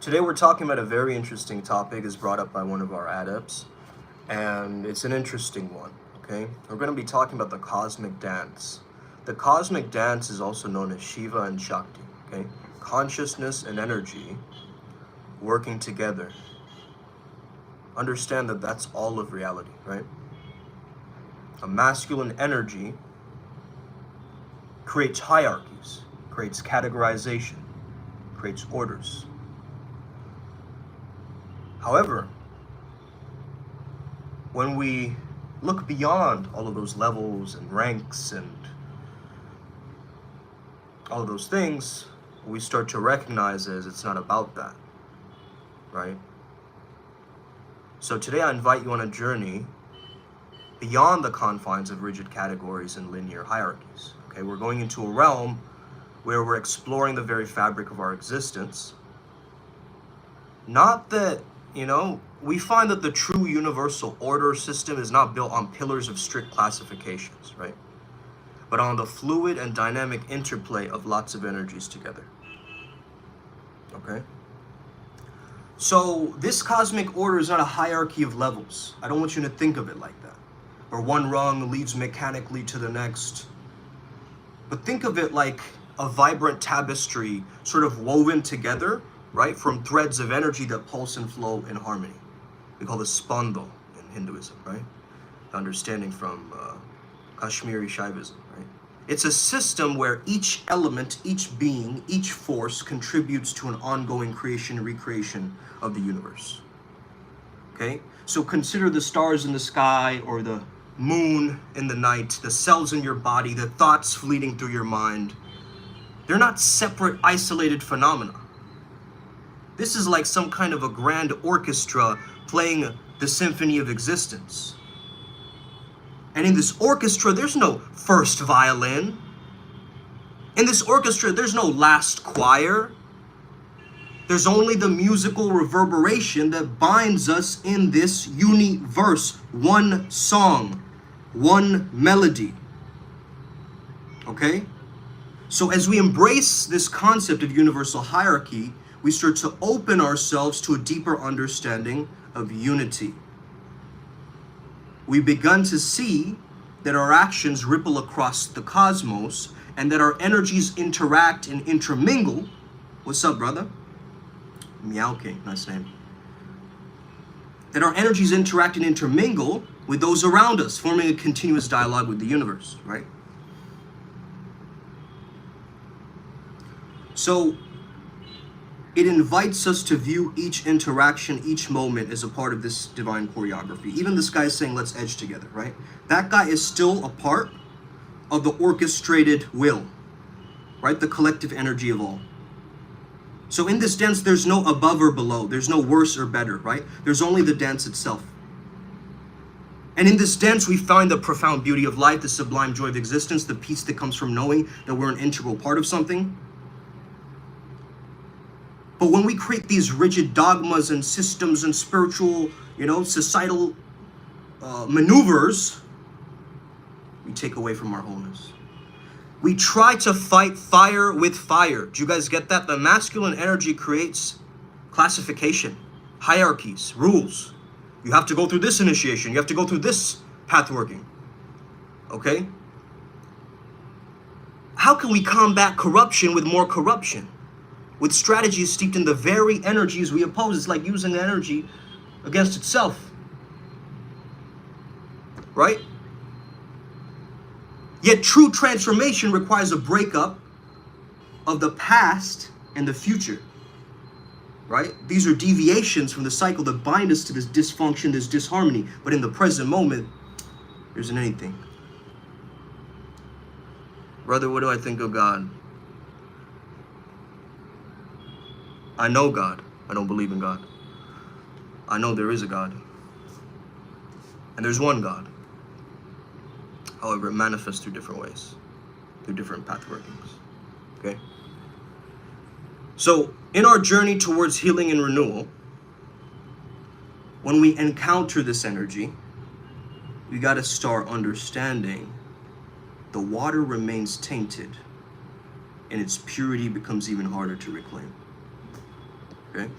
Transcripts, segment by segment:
Today we're talking about a very interesting topic as brought up by one of our adepts, and it's an interesting one, okay? We're going to be talking about the cosmic dance. The cosmic dance is also known as Shiva and Shakti, okay? Consciousness and energy working together. Understand that that's all of reality, right? A masculine energy creates hierarchies, creates categorization, creates orders. However, when we look beyond all of those levels and ranks and all of those things, we start to recognize is it's not about that, right? So today I invite you on a journey beyond the confines of rigid categories and linear hierarchies, okay? We're going into a realm where we're exploring the very fabric of our existence. Not that, we find that the true universal order system is not built on pillars of strict classifications, right? But on the fluid and dynamic interplay of lots of energies together, okay? So this cosmic order is not a hierarchy of levels. I don't want you to think of it like that, where one rung leads mechanically to the next. But think of it like a vibrant tapestry sort of woven together, right, from threads of energy that pulse and flow in harmony. We call this spando in Hinduism, right? Understanding from Kashmiri Shaivism, right? It's a system where each element, each being, each force contributes to an ongoing creation and recreation of the universe, okay? So consider the stars in the sky or the moon in the night, the cells in your body, the thoughts fleeting through your mind. They're not separate, isolated phenomena. This is like some kind of a grand orchestra playing the symphony of existence. And in this orchestra, there's no first violin. In this orchestra, there's no last choir. There's only the musical reverberation that binds us in this universe. One song, one melody. Okay? So as we embrace this concept of universal hierarchy, we start to open ourselves to a deeper understanding of unity. We begun to see that our actions ripple across the cosmos and that our energies interact and intermingle. What's up, brother? Meow King, nice name. That our energies interact and intermingle with those around us, forming a continuous dialogue with the universe, right? So, it invites us to view each interaction, each moment as a part of this divine choreography. Even this guy is saying, let's edge together, right? That guy is still a part of the orchestrated will, right? The collective energy of all. So in this dance, there's no above or below. There's no worse or better, right? There's only the dance itself. And in this dance, we find the profound beauty of life, the sublime joy of existence, the peace that comes from knowing that we're an integral part of something. But when we create these rigid dogmas and systems and spiritual, societal maneuvers, we take away from our wholeness. We try to fight fire with fire. Do you guys get that? The masculine energy creates classification, hierarchies, rules. You have to go through this initiation. You have to go through this path working. Okay? How can we combat corruption with more corruption? With strategies steeped in the very energies we oppose. It's like using the energy against itself. Right? Yet true transformation requires a breakup of the past and the future. Right? These are deviations from the cycle that bind us to this dysfunction, this disharmony. But in the present moment, there isn't anything. Brother, what do I think of God? I know God. I don't believe in God. I know there is a God. And there's one God. However, it manifests through different ways, through different path workings. Okay? So, in our journey towards healing and renewal, when we encounter this energy, we got to start understanding the water remains tainted and its purity becomes even harder to reclaim. Okay?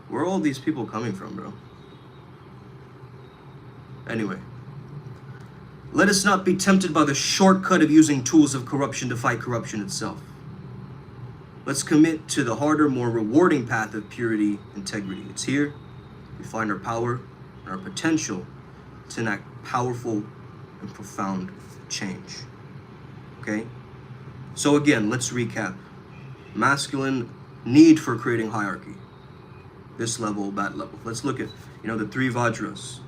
Where are all these people coming from, bro? Anyway. Let us not be tempted by the shortcut of using tools of corruption to fight corruption itself. Let's commit to the harder, more rewarding path of purity, integrity. It's here we find our power and our potential to enact powerful and profound change. Okay? So again, let's recap. Masculine need for creating hierarchy. This level, that level. Let's look at, the three Vajras.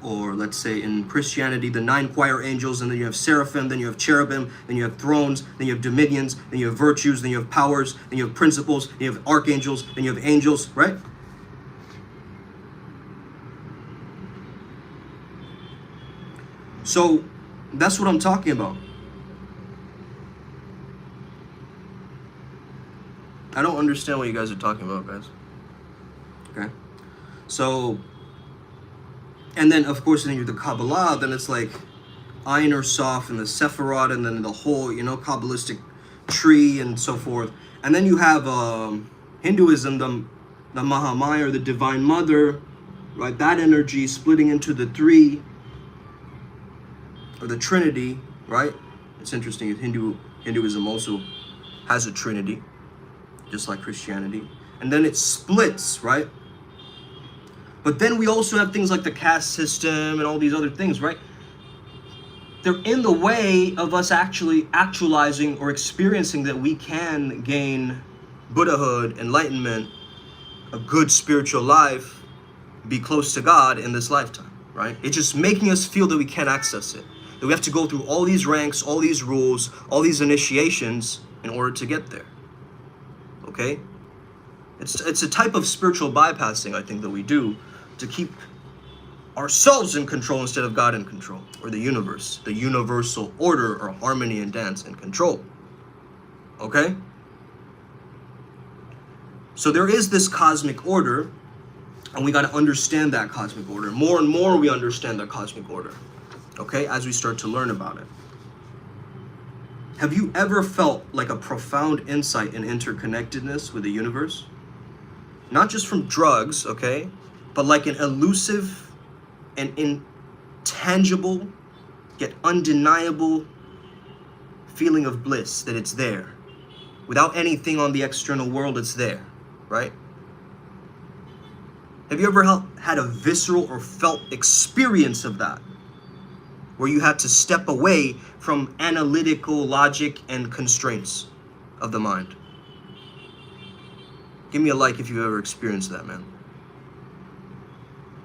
Or let's say in Christianity, the 9 choir angels, and then you have seraphim, then you have cherubim, then you have thrones, then you have dominions, then you have virtues, then you have powers, then you have principles, then you have archangels, then you have angels, right? So that's what I'm talking about. I don't understand what you guys are talking about, guys. Okay? So, and then of course, then you're the Kabbalah, then it's like Ein or Sof and the Sephirot, and then the whole, Kabbalistic tree and so forth. And then you have Hinduism, the Mahamaya, or the Divine Mother, right? That energy splitting into the 3, or the Trinity, right? It's interesting. Hinduism also has a Trinity, just like Christianity. And then it splits, right? But then we also have things like the caste system and all these other things, right? They're in the way of us actually actualizing or experiencing that we can gain Buddhahood, enlightenment, a good spiritual life, be close to God in this lifetime, right? It's just making us feel that we can't access it. That we have to go through all these ranks, all these rules, all these initiations in order to get there. Okay? It's a type of spiritual bypassing, I think, that we do to keep ourselves in control instead of God in control, or the universe, the universal order or harmony and dance in control. Okay? So there is this cosmic order, and we got to understand that cosmic order. More and more we understand that cosmic order, okay, as we start to learn about it. Have you ever felt like a profound insight in interconnectedness with the universe? Not just from drugs, okay, but like an elusive and intangible, yet undeniable feeling of bliss, that it's there. Without anything on the external world, it's there, right? Have you ever had a visceral or felt experience of that, where you had to step away from analytical logic and constraints of the mind? Give me a like if you've ever experienced that, man.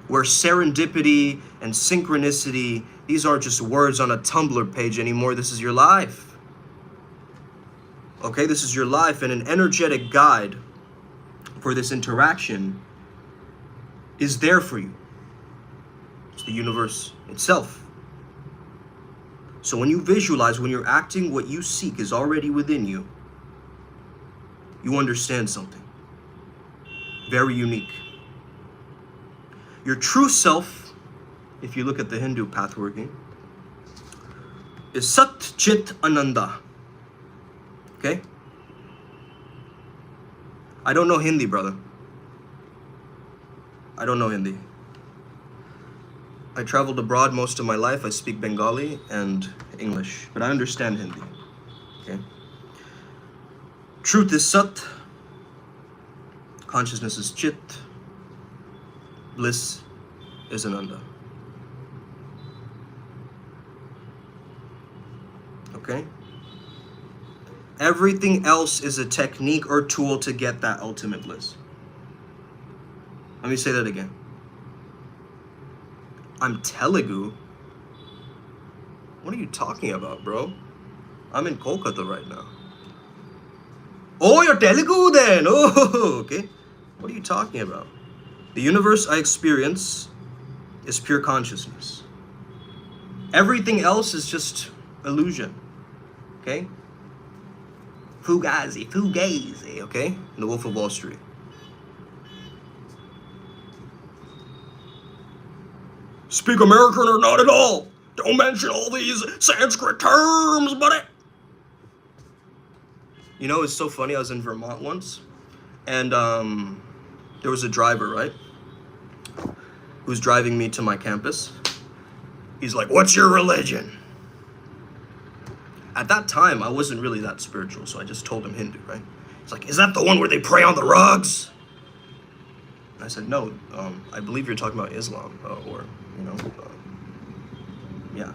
Where serendipity and synchronicity, these aren't just words on a Tumblr page anymore. This is your life. Okay, this is your life, and an energetic guide for this interaction is there for you. It's the universe itself. So when you visualize, when you're acting, what you seek is already within you. You understand something very unique. Your true self, if you look at the Hindu path working, is Sat Chit Ananda. Okay? I don't know Hindi, brother. I don't know Hindi. I traveled abroad most of my life. I speak Bengali and English, but I understand Hindi. Okay? Truth is Sat. Consciousness is Chit. Bliss is Ananda. Okay? Everything else is a technique or tool to get that ultimate bliss. Let me say that again. I'm Telugu? What are you talking about, bro? I'm in Kolkata right now. Oh, you're Telugu then? Oh, okay. What are you talking about? The universe I experience is pure consciousness. Everything else is just illusion. Okay? Fugazi, okay? In The Wolf of Wall Street. Speak American or not at all. Don't mention all these Sanskrit terms, buddy. You know, it's so funny. I was in Vermont once, and there was a driver, right? Who's driving me to my campus. He's like, "What's your religion?" At that time, I wasn't really that spiritual, so I just told him Hindu, right? He's like, "Is that the one where they pray on the rugs?" And I said, "No, I believe you're talking about Islam, or, you know, yeah,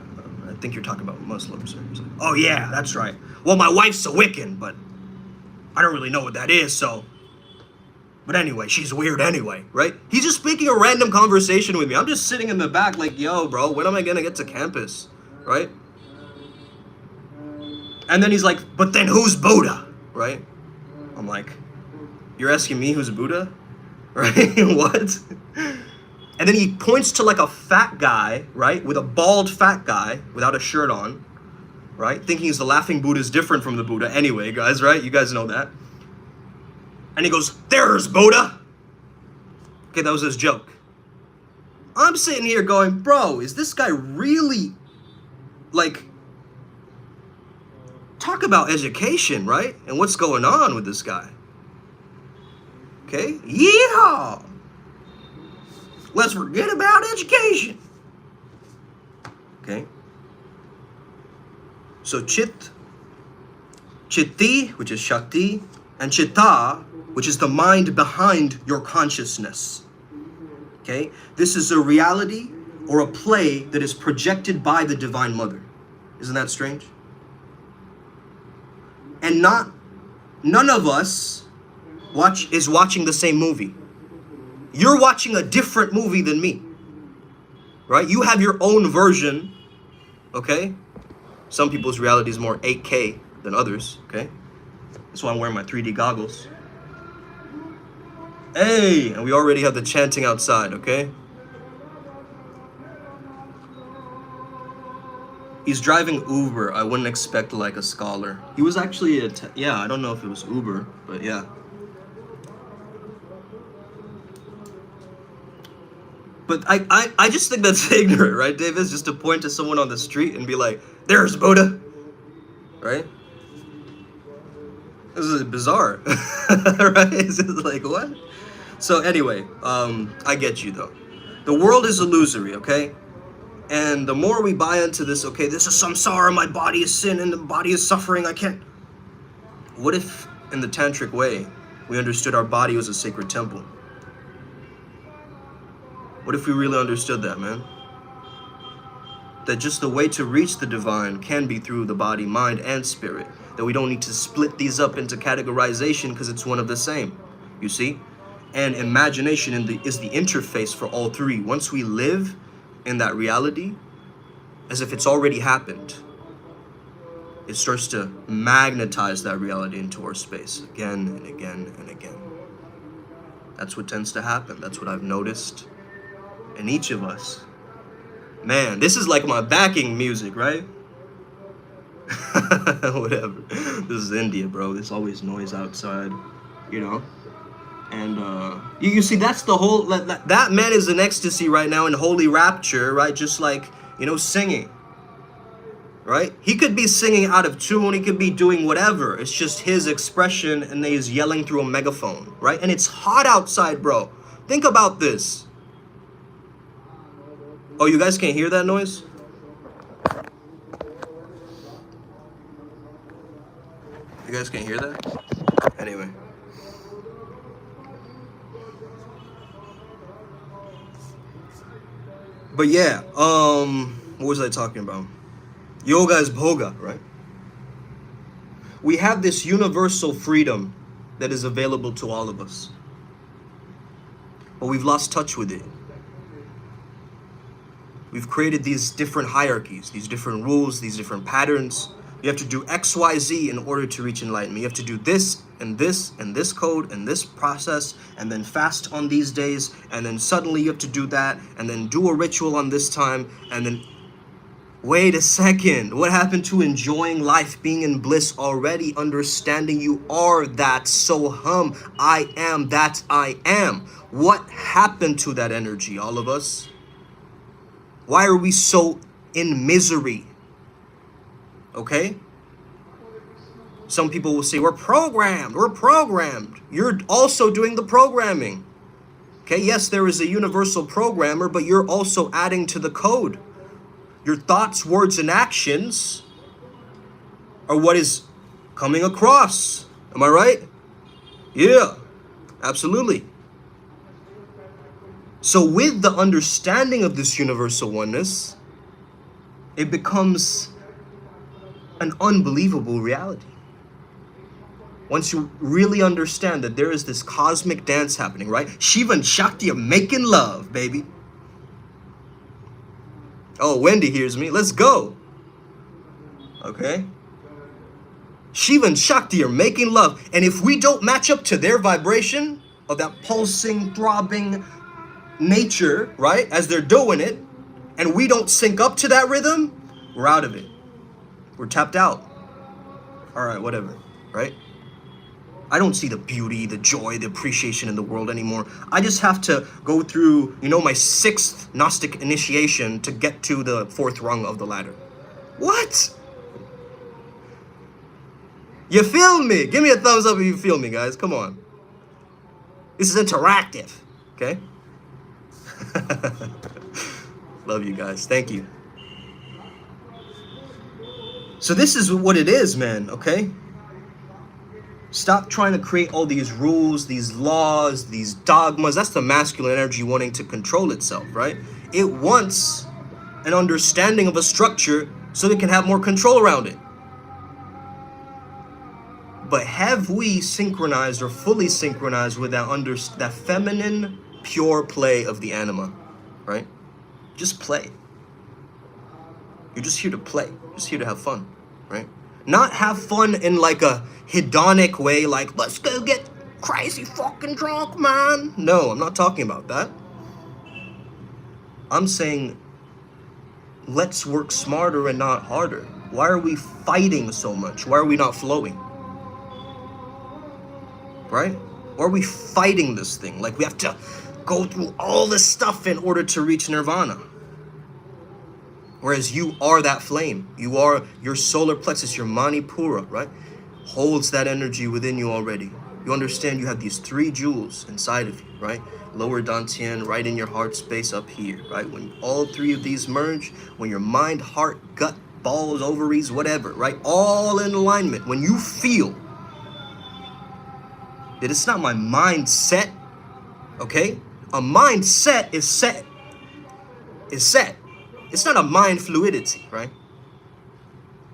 I think you're talking about Muslims." He's like, "Oh yeah, that's right. Well, my wife's a Wiccan, but I don't really know what that is, so. But anyway, she's weird anyway," right? He's just speaking a random conversation with me. I'm just sitting in the back like, "Yo, bro, when am I gonna get to campus?" Right? And then he's like, "But then who's Buddha?" Right? I'm like, "You're asking me who's Buddha?" Right? What? And then he points to like a fat guy, right? With a bald fat guy without a shirt on, right? Thinking he's the laughing Buddha is different from the Buddha. Anyway, guys, right? You guys know that. And he goes, "There's Buddha." Okay, that was his joke. I'm sitting here going, bro, is this guy really, like, talk about education, right? And what's going on with this guy? Okay, yeah. Let's forget about education. Okay. So Chitti, which is Shakti, and Chitta, which is the mind behind your consciousness. Okay? This is a reality or a play that is projected by the Divine Mother. Isn't that strange? And none of us is watching the same movie. You're watching a different movie than me. Right? You have your own version. Okay? Some people's reality is more 8K than others. Okay? That's why I'm wearing my 3D goggles. Hey, and we already have the chanting outside, okay? He's driving Uber. I wouldn't expect like a scholar. He was actually yeah, I don't know if it was Uber, but yeah. But I just think that's ignorant, right, Davis? Just to point to someone on the street and be like, "There's Buddha," right? This is bizarre, right? It's just like, what? So anyway, I get you though. The world is illusory, okay? And the more we buy into this, okay, this is samsara, my body is sin and the body is suffering, I can't. What if, in the tantric way, we understood our body was a sacred temple? What if we really understood that, man? That just the way to reach the divine can be through the body, mind, and spirit. That we don't need to split these up into categorization because it's one of the same, you see? And imagination is the interface for all three. Once we live in that reality, as if it's already happened, it starts to magnetize that reality into our space again and again and again. That's what tends to happen. That's what I've noticed in each of us. Man, this is like my backing music, right? Whatever. This is India, bro. There's always noise outside, you know? And you see, that's the whole, that man is in ecstasy right now in holy rapture, right? Just like, you know, singing, right? He could be singing out of tune. He could be doing whatever. It's just his expression and he's yelling through a megaphone, right? And it's hot outside, bro. Think about this. Oh, you guys can't hear that noise? You guys can't hear that? Anyway. But yeah, what was I talking about? Yoga is bhoga, right? We have this universal freedom that is available to all of us. But we've lost touch with it. We've created these different hierarchies, these different rules, these different patterns. You have to do X, Y, Z in order to reach enlightenment. You have to do this and this and this code and this process and then fast on these days and then suddenly you have to do that and then do a ritual on this time and then wait a second. What happened to enjoying life, being in bliss already, understanding you are that so I am that I am? What happened to that energy, all of us? Why are we so in misery? Okay? Some people will say, we're programmed. You're also doing the programming. Okay, yes, there is a universal programmer, but you're also adding to the code. Your thoughts, words, and actions are what is coming across. Am I right? Yeah, absolutely. So with the understanding of this universal oneness, it becomes an unbelievable reality. Once you really understand that there is this cosmic dance happening, right? Shiva and Shakti are making love, baby. Oh, Wendy hears me. Let's go. Okay? Shiva and Shakti are making love. And if we don't match up to their vibration of that pulsing, throbbing nature, right? As they're doing it, and we don't sync up to that rhythm, we're out of it. We're tapped out. All right, whatever, right? I don't see the beauty, the joy, the appreciation in the world anymore. I just have to go through, my 6th Gnostic initiation to get to the 4th rung of the ladder. What? You feel me? Give me a thumbs up if you feel me, guys. Come on. This is interactive, okay? Love you guys. Thank you. So this is what it is, man, okay? Stop trying to create all these rules, these laws, these dogmas. That's the masculine energy wanting to control itself, right? It wants an understanding of a structure so it can have more control around it. But have we synchronized or fully synchronized with that feminine, pure play of the anima, right? Just play. You're just here to play. Just here to have fun, right? Not have fun in like a hedonic way, like, let's go get crazy fucking drunk, man. No, I'm not talking about that. I'm saying, let's work smarter and not harder. Why are we fighting so much? Why are we not flowing? Right? Why are we fighting this thing? Like we have to go through all this stuff in order to reach nirvana. Whereas you are that flame. You are your solar plexus, your Manipura, right? Holds that energy within you already. You understand you have these 3 jewels inside of you, right? Lower Dantian, right in your heart space up here, right? When all 3 of these merge, when your mind, heart, gut, balls, ovaries, whatever, right? All in alignment. When you feel that it's not my mindset, okay? A mindset is set. It's not a mind fluidity, right?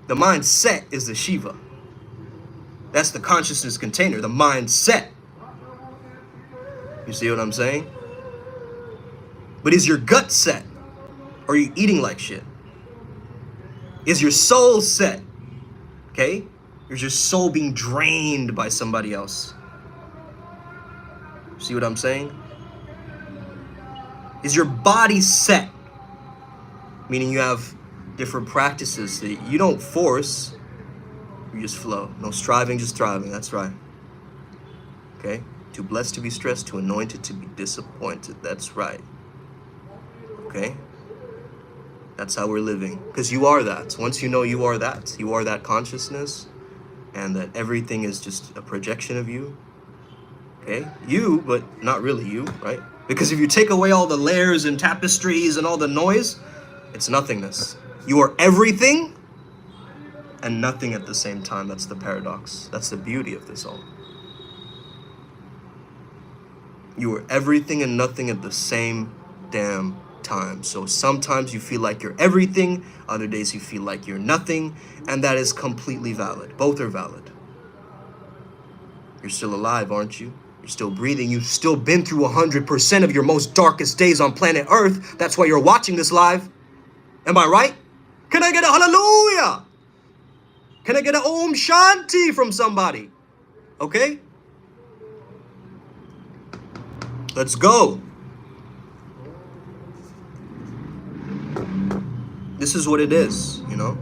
The mindset is the Shiva. That's the consciousness container, the mindset. You see what I'm saying? But is your gut set? Or are you eating like shit? Is your soul set? Okay? Or is your soul being drained by somebody else? See what I'm saying? Is your body set? Meaning you have different practices that you don't force, you just flow. No striving, just thriving. That's right. Okay? Too blessed to be stressed, too anointed to be disappointed. That's right. Okay? That's how we're living. Because you are that. Once you know you are that consciousness, and that everything is just a projection of you. Okay? You, but not really you, right? Because if you take away all the layers and tapestries and all the noise, it's nothingness. You are everything and nothing at the same time. That's the paradox. That's the beauty of this all. You are everything and nothing at the same damn time. So sometimes you feel like you're everything, other days you feel like you're nothing, and that is completely valid. Both are valid. You're still alive, aren't you? You're still breathing. You've still been through 100% of your most darkest days on planet Earth. That's why you're watching this live. Am I right? Can I get a hallelujah? Can I get a Om Shanti from somebody? Okay? Let's go. This is what it is, you know?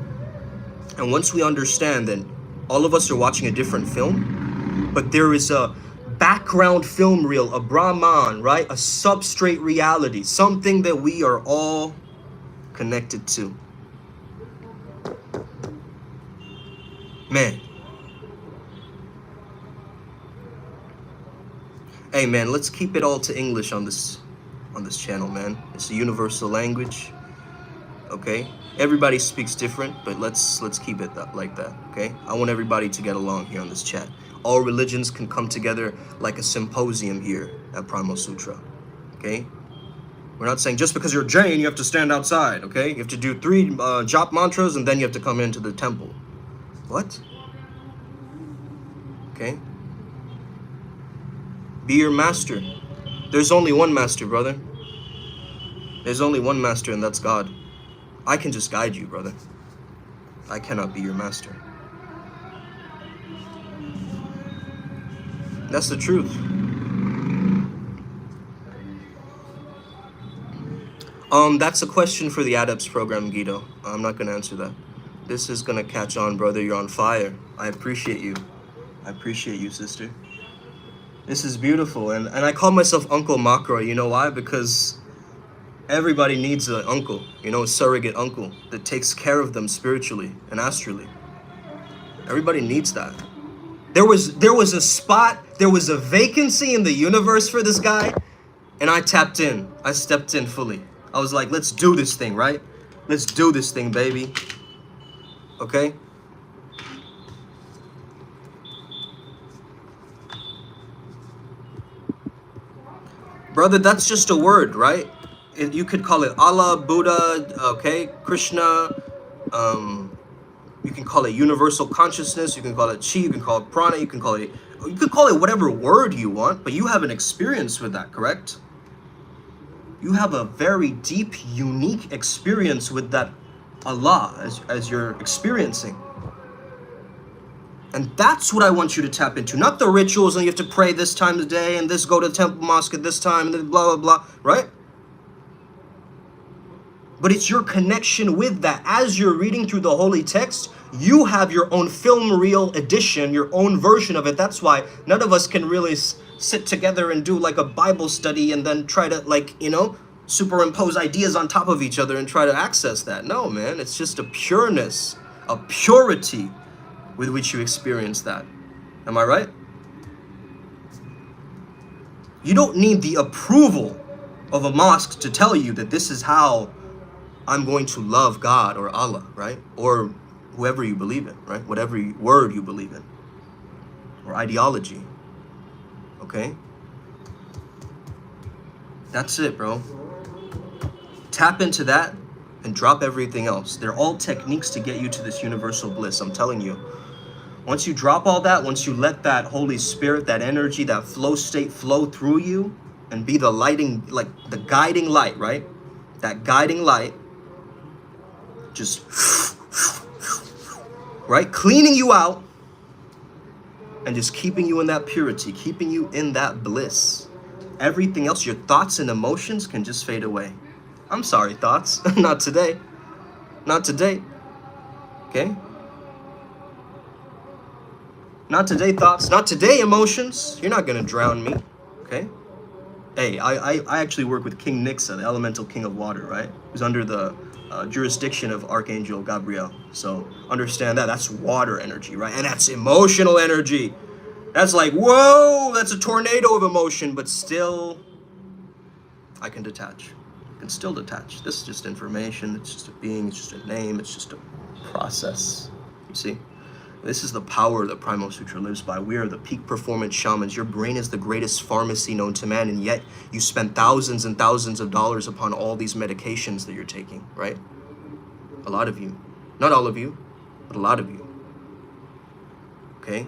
And once we understand that all of us are watching a different film, but there is a background film reel, a Brahman, right? A substrate reality, something that we are all connected to. Man. Hey man, let's keep it all to English on this channel, man. It's a universal language. Okay? Everybody speaks different, but let's keep it like that, okay? I want everybody to get along here on this chat. All religions can come together like a symposium here at Primal Sutra, okay? We're not saying just because you're Jain, you have to stand outside, okay? You have to do 3 jop mantras and then you have to come into the temple. What? Okay? Be your master. There's only one master, brother. There's only one master, and that's God. I can just guide you, brother. I cannot be your master. That's the truth. That's a question for the Adepts program, Guido. I'm not gonna answer that. This is gonna catch on, brother. You're on fire. I appreciate you. I appreciate you, sister. This is beautiful, and I call myself Uncle Makara. You know why? Because everybody needs an uncle, you know, a surrogate uncle that takes care of them spiritually and astrally. Everybody needs that. There was a spot, there was a vacancy in the universe for this guy, and I tapped in. I stepped in fully. I was like, let's do this thing, right? Let's do this thing, baby. Okay? Brother, that's just a word, right? You could call it Allah, Buddha, okay, Krishna. You can call it universal consciousness. You can call it chi. You can call it prana. You can call it whatever word you want. But you have an experience with that, correct? You have a very deep, unique experience with that Allah as you're experiencing. And that's what I want you to tap into. Not the rituals and you have to pray this time of the day and this, go to the temple mosque at this time and then blah, blah, blah, right? But it's your connection with that. As you're reading through the holy text, you have your own film reel edition, your own version of it. That's why none of us can really sit together and do like a Bible study and then try to, like, you know, superimpose ideas on top of each other and try to access that. No, man, it's just a pureness, a purity with which you experience that. Am I right? You don't need the approval of a mosque to tell you that this is how I'm going to love God or Allah, right? Or whoever you believe in, right? Whatever word you believe in. Or ideology. Okay? That's it, bro. Tap into that and drop everything else. They're all techniques to get you to this universal bliss, I'm telling you. Once you drop all that, once you let that Holy Spirit, that energy, that flow state flow through you and be the lighting, like the guiding light, right? That guiding light, just, right? Cleaning you out and just keeping you in that purity, keeping you in that bliss. Everything else, your thoughts and emotions can just fade away. I'm sorry, thoughts. Not today. Not today. Okay? Not today, thoughts. Not today, emotions. You're not gonna drown me. Okay? Hey, I actually work with King Nixa, the elemental king of water, right? Who's under the jurisdiction of Archangel Gabriel. So understand that. That's water energy, right? And that's emotional energy. That's like, whoa, that's a tornado of emotion, but still, I can detach. I can still detach. This is just information. It's just a being. It's just a name. It's just a process. You see? This is the power that Primal Sutra lives by. We are the peak performance shamans. Your brain is the greatest pharmacy known to man, and yet you spend thousands and thousands of dollars upon all these medications that you're taking, right? A lot of you. Not all of you, but a lot of you. Okay?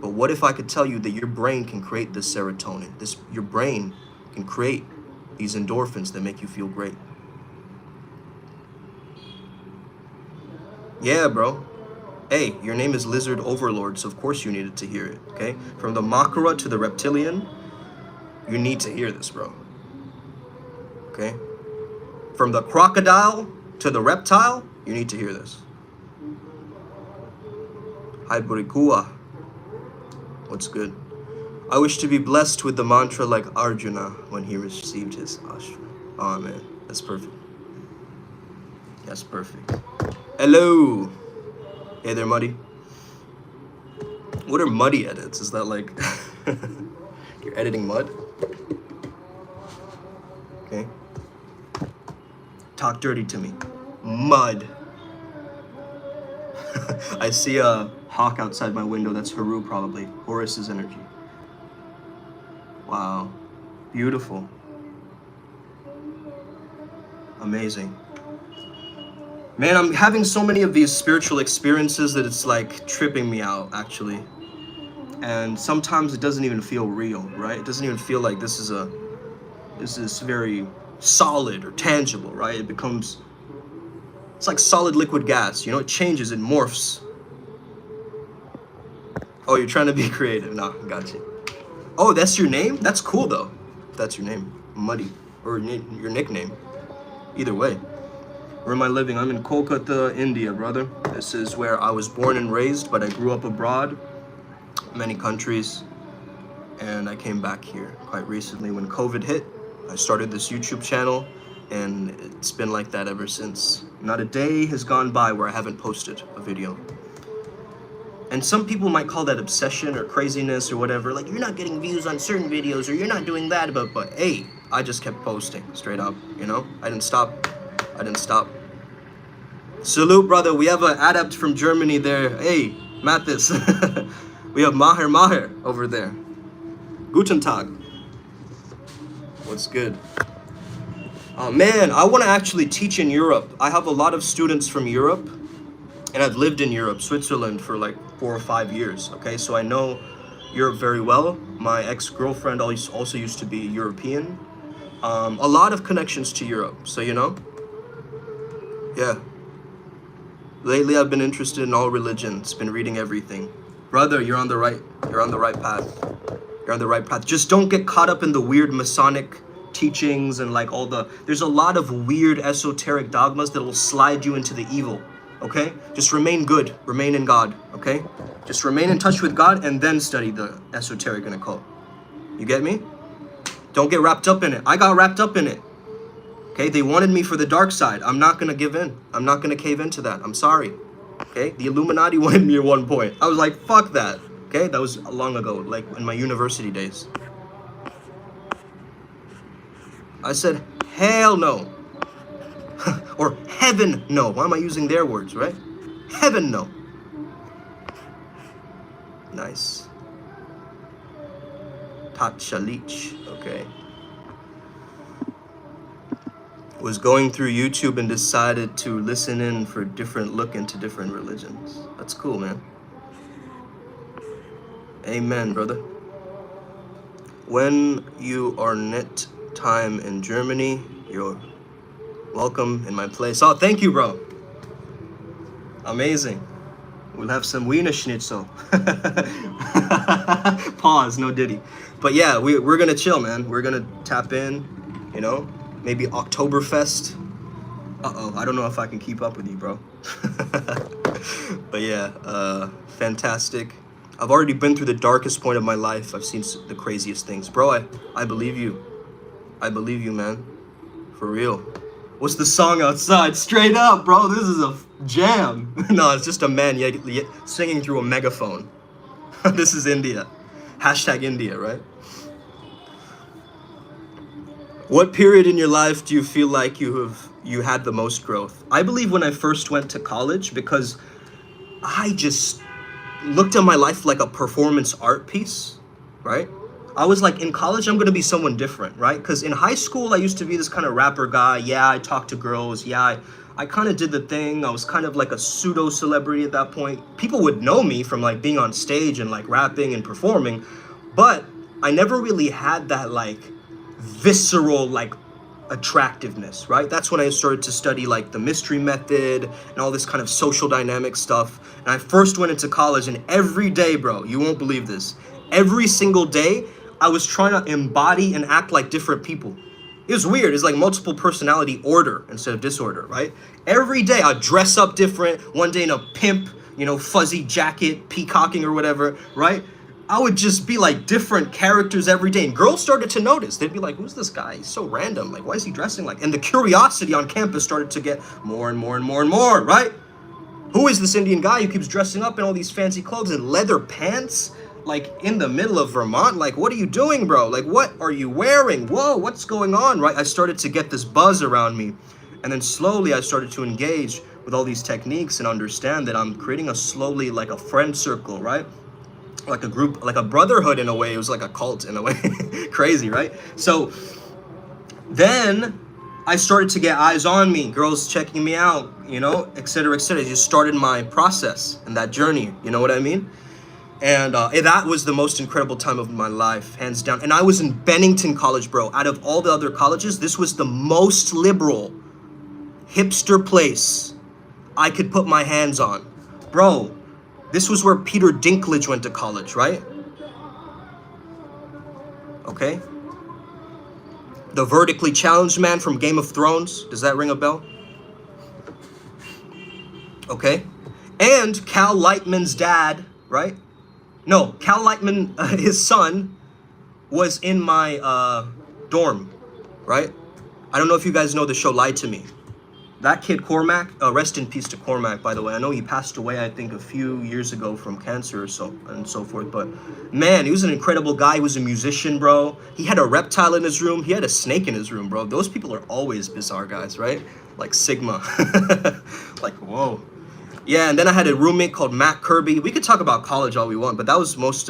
But what if I could tell you that your brain can create this serotonin? Your brain can create these endorphins that make you feel great. Yeah, bro. Hey, your name is Lizard Overlord, so of course you needed to hear it, okay? From the Makara to the reptilian, you need to hear this, bro. Okay? From the crocodile to the reptile, you need to hear this. Hi, Burikua. What's good? I wish to be blessed with the mantra like Arjuna when he received his ashram. Oh, man. That's perfect. That's perfect. Hello. Hey there, Muddy. What are muddy edits? Is that like... You're editing mud? Okay. Talk dirty to me. Mud. I see a hawk outside my window. That's Haru probably. Horus's energy. Wow. Beautiful. Amazing. Man, I'm having so many of these spiritual experiences that it's like tripping me out, actually. And sometimes it doesn't even feel real, right? It doesn't even feel like this is very solid or tangible, right? It becomes, it's like solid liquid gas, you know? It changes, it morphs. Oh, you're trying to be creative. No, got you. Oh, that's your name? That's cool, though. That's your name. Muddy. Or your nickname. Either way. Where am I living? I'm in Kolkata, India, brother. This is where I was born and raised, but I grew up abroad. Many countries. And I came back here quite recently when COVID hit. I started this YouTube channel, and it's been like that ever since. Not a day has gone by where I haven't posted a video. And some people might call that obsession or craziness or whatever. Like, you're not getting views on certain videos, or you're not doing that, but hey, I just kept posting straight up, you know? I didn't stop. Salute, brother. We have an adept from Germany there. Hey, Mathis. We have Maher over there. Guten Tag. What's good? Man, I want to actually teach in Europe. I have a lot of students from Europe, and I've lived in Europe, Switzerland, for like 4 or 5 years, okay? So I know Europe very well. My ex-girlfriend also used to be European. A lot of connections to Europe, so you know? Yeah. Lately I've been interested in all religions, been reading everything. Brother, you're on the right path. You're on the right path. Just don't get caught up in the weird Masonic teachings and like there's a lot of weird esoteric dogmas that will slide you into the evil, okay? Just remain good, remain in God, okay? Just remain in touch with God and then study the esoteric and occult. You get me? Don't get wrapped up in it. I got wrapped up in it. Okay, they wanted me for the dark side. I'm not gonna give in. I'm not gonna cave into that. I'm sorry. Okay, the Illuminati wanted me at one point. I was like, fuck that. Okay, that was long ago, like in my university days. I said, hell no. Or heaven no. Why am I using their words, right? Heaven no. Nice. Tatchalich, okay. Was going through YouTube and decided to listen in for a different look into different religions. That's cool, man. Amen, brother. When you are net time in Germany, you're welcome in my place. Oh, thank you, bro. Amazing. We'll have some Wiener Schnitzel. Pause, no diddy. But yeah, we're gonna chill, man. We're gonna tap in, you know? Maybe Oktoberfest. Uh-oh, I don't know if I can keep up with you, bro. But yeah, fantastic. I've already been through the darkest point of my life. I've seen the craziest things. Bro, I believe you. I believe you, man. For real. What's the song outside? Straight up, bro. This is a jam. No, it's just a man singing through a megaphone. This is India. Hashtag India, right? What period in your life do you feel like you had the most growth? I believe when I first went to college, because I just looked at my life like a performance art piece, right? I was like, in college, I'm gonna be someone different, right? Because in high school, I used to be this kind of rapper guy. Yeah, I talked to girls. Yeah, I kind of did the thing. I was kind of like a pseudo celebrity at that point. People would know me from like being on stage and like rapping and performing, but I never really had that like visceral like attractiveness, right? That's when I started to study like the mystery method and all this kind of social dynamic stuff. And I first went into college, and every day, bro, you won't believe this, every single day I was trying to embody and act like different people. It was weird. It's like multiple personality order instead of disorder, right? Every day I'd dress up different. One day in a pimp, you know, fuzzy jacket, peacocking or whatever, right? I would just be like different characters every day. And girls started to notice. They'd be like, who's this guy? He's so random. Like, why is he dressing like? And the curiosity on campus started to get more and more and more and more, right? Who is this Indian guy who keeps dressing up in all these fancy clothes and leather pants? like in the middle of Vermont. Like, what are you doing, bro? Like, what are you wearing? Whoa, what's going on, right? I started to get this buzz around me. And then slowly I started to engage with all these techniques and understand that I'm creating a slowly, like a friend circle, right? Like a group, like a brotherhood in a way. It was like a cult in a way. Crazy, right? So then I started to get eyes on me, girls checking me out, you know, et cetera, et cetera. I just started my process and that journey, you know what I mean? And that was the most incredible time of my life, hands down. And I was in Bennington College, bro. Out of all the other colleges, this was the most liberal, hipster place I could put my hands on. Bro, this was where Peter Dinklage went to college, right? Okay? The vertically challenged man from Game of Thrones. Does that ring a bell? Okay. And Cal Lightman's dad, right? No, Cal Lightman, his son, was in my dorm, right? I don't know if you guys know the show Lie to Me. That kid Cormac, rest in peace to Cormac, by the way. I know he passed away, I think, a few years ago from cancer or so and so forth. But man, he was an incredible guy. He was a musician, bro. He had a reptile in his room. He had a snake in his room, bro. Those people are always bizarre guys, right? Like Sigma. Like, whoa. Yeah, and then I had a roommate called Matt Kirby. We could talk about college all we want, but that was most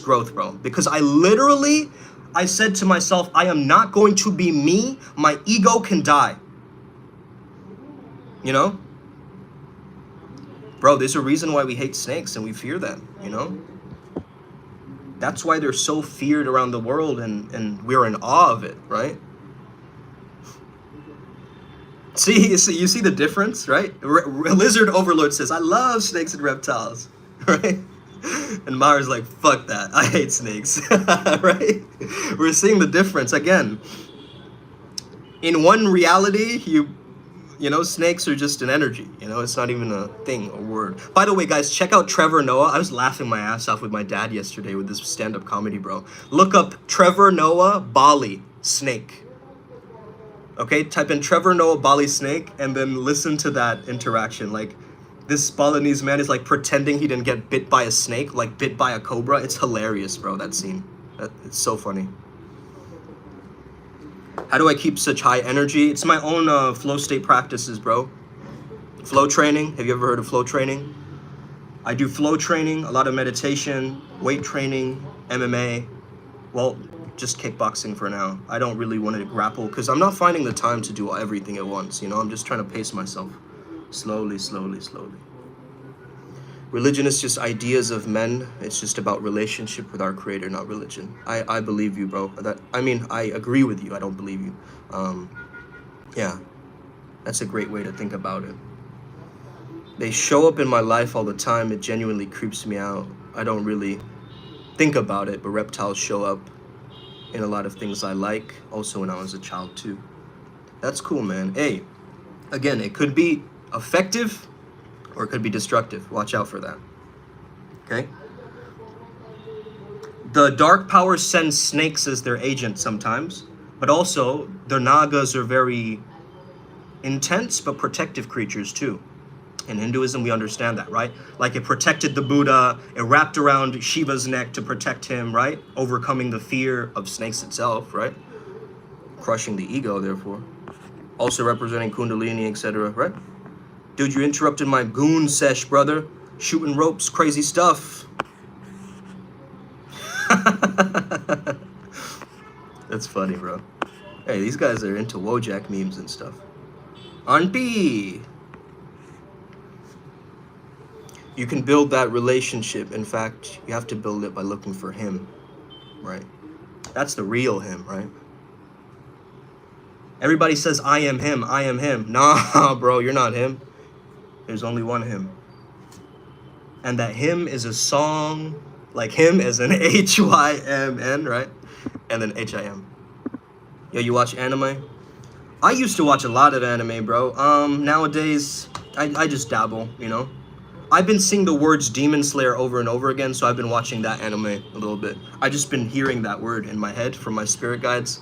growth, bro. Because I said to myself, I am not going to be me. My ego can die. You know? Bro, there's a reason why we hate snakes and we fear them, you know? That's why they're so feared around the world and we're in awe of it, right? See, you see the difference, right? Lizard Overlord says, I love snakes and reptiles, right? And Mara's like, fuck that, I hate snakes, right? We're seeing the difference again. In one reality, you know, snakes are just an energy. You know, it's not even a thing, a word. By the way, guys, check out Trevor Noah. I was laughing my ass off with my dad yesterday with this stand-up comedy, bro. Look up Trevor Noah Bali snake. Okay, type in Trevor Noah Bali snake and then listen to that interaction. Like, this Balinese man is like pretending he didn't get bit by a snake, like bit by a cobra. It's hilarious, bro, that scene. It's so funny. How do I keep such high energy? It's my own flow state practices, bro. Flow training. Have you ever heard of flow training? I do flow training, a lot of meditation, weight training, MMA. Well, just kickboxing for now. I don't really want to grapple because I'm not finding the time to do everything at once. You know, I'm just trying to pace myself slowly, slowly, slowly. Religion is just ideas of men. It's just about relationship with our creator, not religion. I believe you, bro. I agree with you. I don't believe you. Yeah, that's a great way to think about it. They show up in my life all the time. It genuinely creeps me out. I don't really think about it, but reptiles show up in a lot of things I like. Also when I was a child too. That's cool, man. Hey, again, it could be effective or it could be destructive. Watch out for that. Okay? The dark power sends snakes as their agent sometimes, but also their nagas are very intense but protective creatures too. In Hinduism, we understand that, right? Like it protected the Buddha, it wrapped around Shiva's neck to protect him, right? Overcoming the fear of snakes itself, right? Crushing the ego, therefore. Also representing Kundalini, etc., right? Dude, you interrupted my goon sesh, brother. Shooting ropes, crazy stuff. That's funny, bro. Hey, these guys are into Wojak memes and stuff. Auntie! You can build that relationship. In fact, you have to build it by looking for him, right? That's the real him, right? Everybody says, I am him, I am him. Nah, bro, you're not him. There's only one him. And that him is a song, like him as an H-Y-M-N, right? And then H-I-M. Yo, you watch anime? I used to watch a lot of anime, bro. Nowadays, I just dabble, you know? I've been seeing the words Demon Slayer over and over again, so I've been watching that anime a little bit. I just been hearing that word in my head from my spirit guides.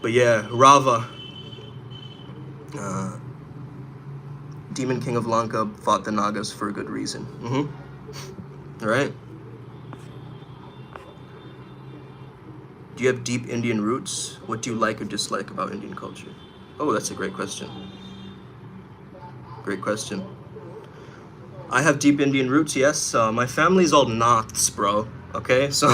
But yeah, Rava. Demon King of Lanka fought the Nagas for a good reason. All right. Do you have deep Indian roots? What do you like or dislike about Indian culture? Oh, that's a great question. Great question. I have deep Indian roots, yes. My family's all Naths, bro. Okay, so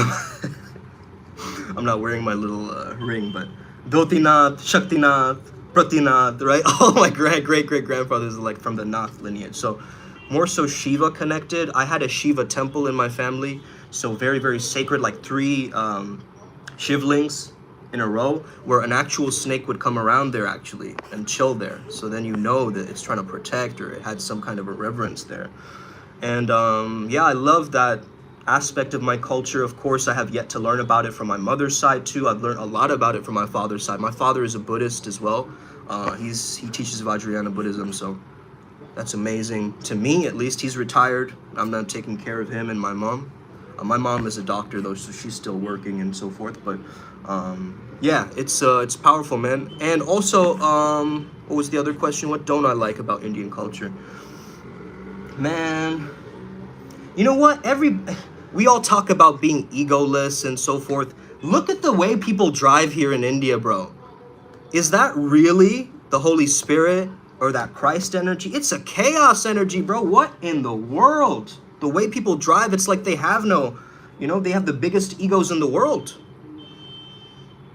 I'm not wearing my little ring, but Dhotinath, Shaktinath, Pratinath, right? All my great-great-grandfathers are like from the Nath lineage. So more so Shiva connected. I had a Shiva temple in my family, so very, very sacred, like 3 Shivlings in a row, where an actual snake would come around there actually and chill there. So then you know that it's trying to protect, or it had some kind of a reverence there. And yeah, I love that aspect of my culture. Of course, I have yet to learn about it from my mother's side too. I've learned a lot about it from my father's side. My father is a Buddhist as well. He teaches Vajrayana Buddhism, so that's amazing. To me, at least, he's retired. I'm not taking care of him and my mom. My mom is a doctor though, so she's still working and so forth. But yeah, it's powerful, man. And also, what was the other question? What don't I like about Indian culture? Man, you know what? We all talk about being egoless and so forth. Look at the way people drive here in India, bro. Is that really the Holy Spirit or that Christ energy? It's a chaos energy, bro. What in the world? The way people drive, it's like they have no, they have the biggest egos in the world.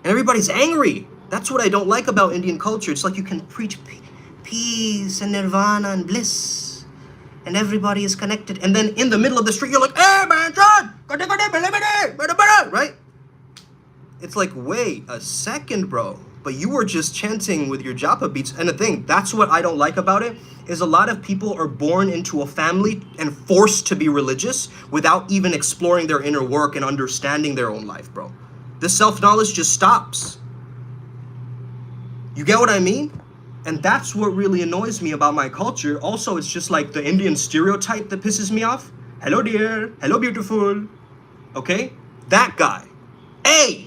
And everybody's angry. That's what I don't like about Indian culture. It's like you can preach peace and nirvana and bliss, and everybody is connected. And then in the middle of the street, you're like, hey, man, John! Right? It's like, wait a second, bro. But you were just chanting with your japa beats. And the thing, that's what I don't like about it, is a lot of people are born into a family and forced to be religious without even exploring their inner work and understanding their own life, bro. The self-knowledge just stops. You get what I mean? And that's what really annoys me about my culture. Also, it's just like the Indian stereotype that pisses me off. Hello, dear. Hello, beautiful. Okay? That guy. Hey!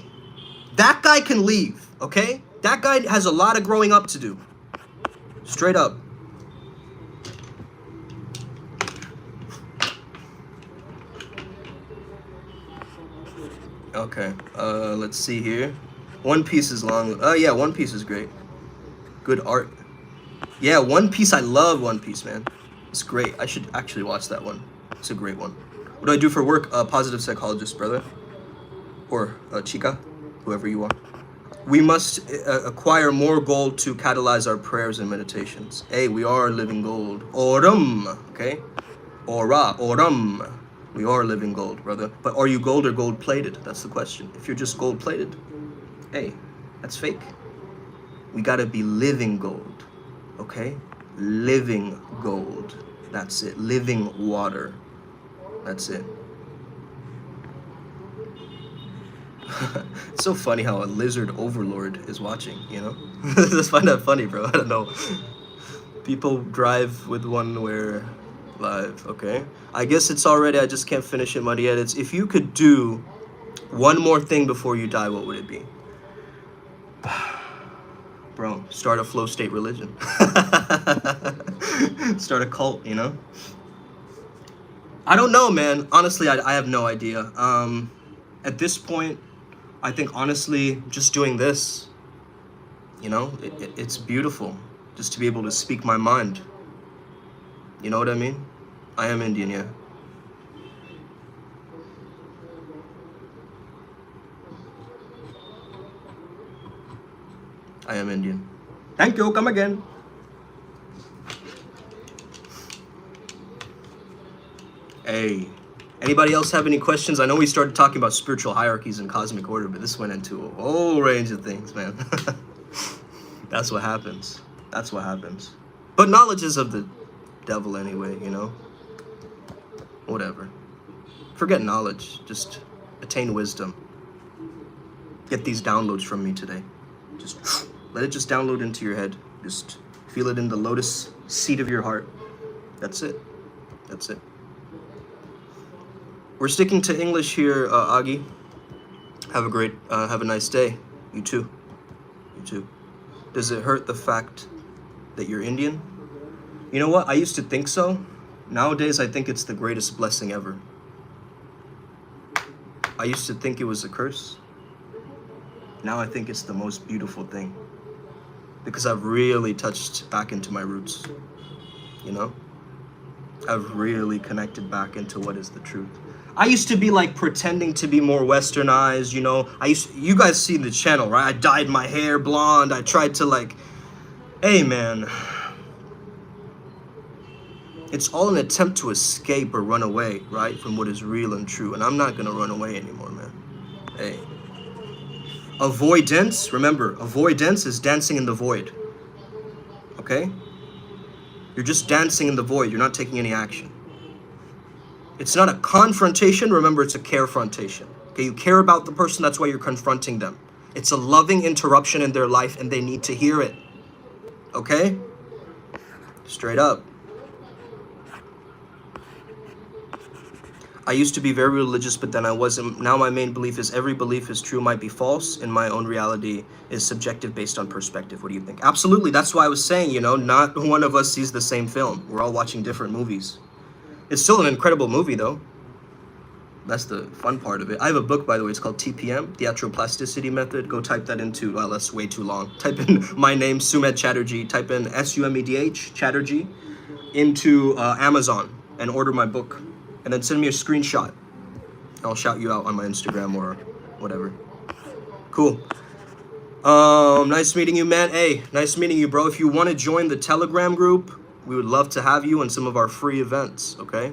That guy can leave, okay? That guy has a lot of growing up to do. Straight up. Okay, let's see here. One Piece is long. Yeah, One Piece is great. Good art. Yeah, One Piece, I love One Piece, man. It's great. I should actually watch that one. It's a great one. What do I do for work? Positive psychologist, brother. Or chica, whoever you are. We must acquire more gold to catalyze our prayers and meditations. Hey, we are living gold. Oram, okay? Ora, oram. We are living gold, brother. But are you gold or gold-plated? That's the question. If you're just gold-plated, hey, that's fake. We gotta be living gold, okay? Living gold. That's it. Living water. That's it. It's so funny how a lizard overlord is watching, I just find that funny, bro. I don't know. People drive with one where live, okay? I guess it's already, I just can't finish it, Muddy yet. It's, if you could do one more thing before you die, what would it be? Bro, start a flow state religion. Start a cult, I don't know, man. Honestly, I have no idea. At this point, I think honestly, just doing this, it's beautiful just to be able to speak my mind. You know what I mean? I am Indian, yeah. I am Indian. Thank you, come again. Hey, anybody else have any questions? I know we started talking about spiritual hierarchies and cosmic order, but this went into a whole range of things, man. That's what happens. That's what happens. But knowledge is of the devil anyway, Whatever. Forget knowledge. Just attain wisdom. Get these downloads from me today. Just let it just download into your head. Just feel it in the lotus seat of your heart. That's it. That's it. We're sticking to English here, Agi. Have a nice day. You too. You too. Does it hurt the fact that you're Indian? You know what? I used to think so. Nowadays, I think it's the greatest blessing ever. I used to think it was a curse. Now I think it's the most beautiful thing. Because I've really touched back into my roots, you know? I've really connected back into what is the truth. I used to be like pretending to be more westernized, you know? You guys see the channel, right? I dyed my hair blonde. I tried to like, hey man, it's all an attempt to escape or run away, right? From what is real and true. And I'm not gonna run away anymore, man. Hey. Avoidance, remember, avoidance is dancing in the void. Okay? You're just dancing in the void. You're not taking any action. It's not a confrontation. Remember, it's a carefrontation. Okay, you care about the person. That's why you're confronting them. It's a loving interruption in their life, and they need to hear it. Okay? Straight up. I used to be very religious, but then I wasn't. Now my main belief is every belief is true, might be false, and my own reality is subjective based on perspective. What do you think? Absolutely. That's why I was saying, you know, not one of us sees the same film. We're all watching different movies. It's still an incredible movie, though. That's the fun part of it. I have a book, by the way. It's called TPM, Theatroplasticity Method. Go type that into, well, that's way too long. Type in my name, Sumed Chatterjee. Type in SUMEDH, Chatterjee, into Amazon and order my book. And then send me a screenshot. I'll shout you out on my Instagram or whatever. Cool. Nice meeting you, man. Hey, nice meeting you, bro. If you want to join the Telegram group, we would love to have you in some of our free events, okay?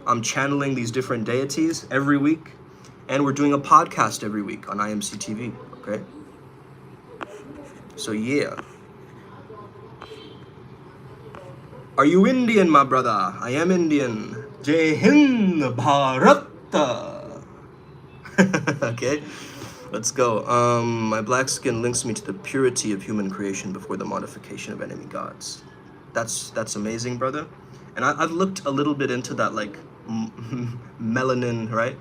I'm channeling these different deities every week, and we're doing a podcast every week on IMC TV, okay? So, yeah. Are you Indian, my brother? I am Indian. Jai Hind Bharata. Okay, let's go. My black skin links me to the purity of human creation before the modification of enemy gods. That's amazing, brother. And I've looked a little bit into that, like melanin, right?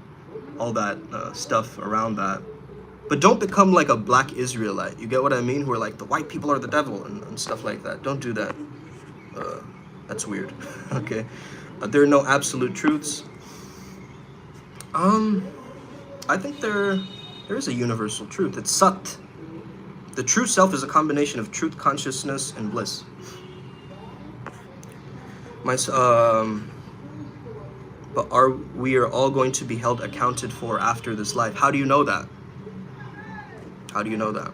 All that stuff around that. But don't become like a black Israelite. You get what I mean? Who are like, the white people are the devil and stuff like that. Don't do that. That's weird. Okay. There are no absolute truths. I think there is a universal truth. It's Sat. The true self is a combination of truth, consciousness, and bliss. But we are all going to be held accounted for after this life. How do you know that? How do you know that?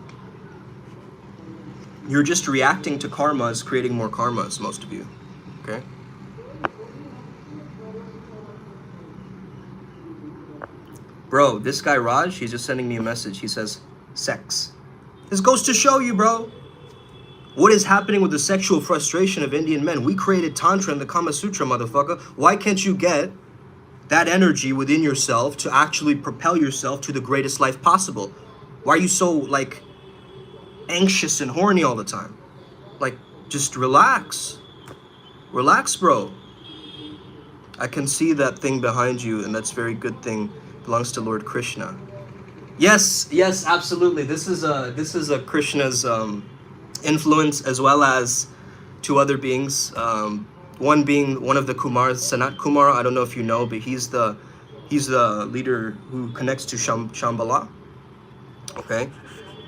You're just reacting to karmas, creating more karmas, most of you. Okay? Bro, this guy Raj, he's just sending me a message. He says, sex. This goes to show you, bro, what is happening with the sexual frustration of Indian men. We created Tantra and the Kama Sutra, motherfucker. Why can't you get that energy within yourself to actually propel yourself to the greatest life possible? Why are you so, like, anxious and horny all the time? Like, just relax. Relax, bro. I can see that thing behind you, and that's a very good thing. Belongs to Lord Krishna. Yes, absolutely. This is a Krishna's influence, as well as two other beings. One being one of the Kumars, Sanat Kumar. I don't know if you know, but he's the leader who connects to Shambhala. Okay,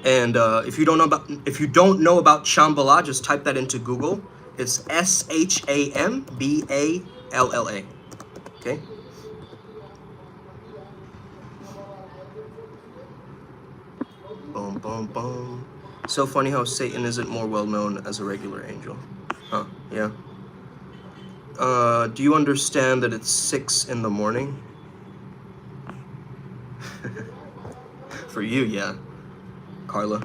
and if you don't know about Shambhala, just type that into Google. It's Shamballa. Okay. Boom, boom, boom. So funny how Satan isn't more well known as a regular angel. Huh, yeah. Do you understand that it's 6 in the morning? For you, yeah. Carla.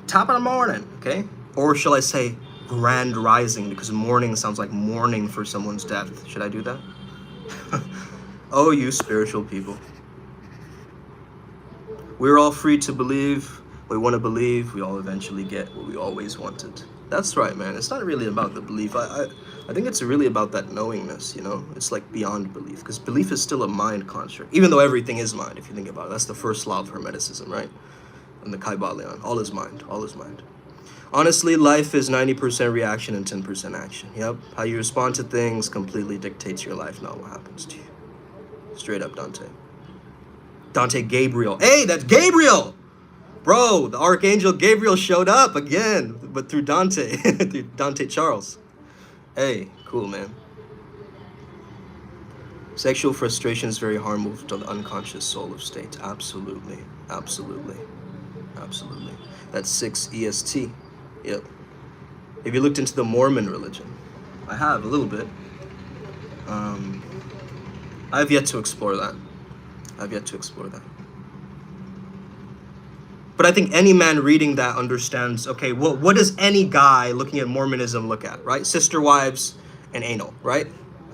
Top of the morning, okay? Or shall I say grand rising, because morning sounds like mourning for someone's death. Should I do that? Oh, you spiritual people. We're all free to believe. We want to believe. We all eventually get what we always wanted. That's right, man. It's not really about the belief. I think it's really about that knowingness, you know? It's like beyond belief, because belief is still a mind construct, even though everything is mind, if you think about it. That's the first law of Hermeticism, right? And the Kaibalion. All is mind. All is mind. Honestly, life is 90% reaction and 10% action. Yep. How you respond to things completely dictates your life, not what happens to you. Straight up, Dante. Dante Gabriel. Hey, that's Gabriel! Bro, the Archangel Gabriel showed up again, but through Dante, through Dante Charles. Hey, cool, man. Sexual frustration is very harmful to the unconscious soul of state. Absolutely, absolutely, absolutely. That's 6 EST. Yep. Have you looked into the Mormon religion? I have, a little bit. I've yet to explore that. I've yet to explore that. But I think any man reading that understands, okay, what does any guy looking at Mormonism look at, right? Sister wives and anal, right?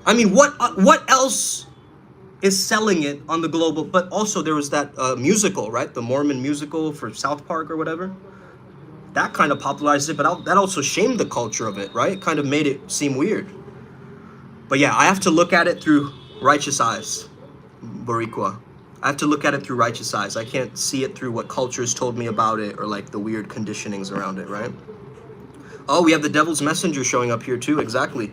I mean, what else is selling it on the global? But also there was that musical, right? The Mormon musical for South Park or whatever. That kind of popularized it, but that also shamed the culture of it, right? It kind of made it seem weird. But yeah, I have to look at it through righteous eyes, Boricua. I have to look at it through righteous eyes. I can't see it through what cultures told me about it or like the weird conditionings around it, right? Oh, we have the devil's messenger showing up here too. Exactly.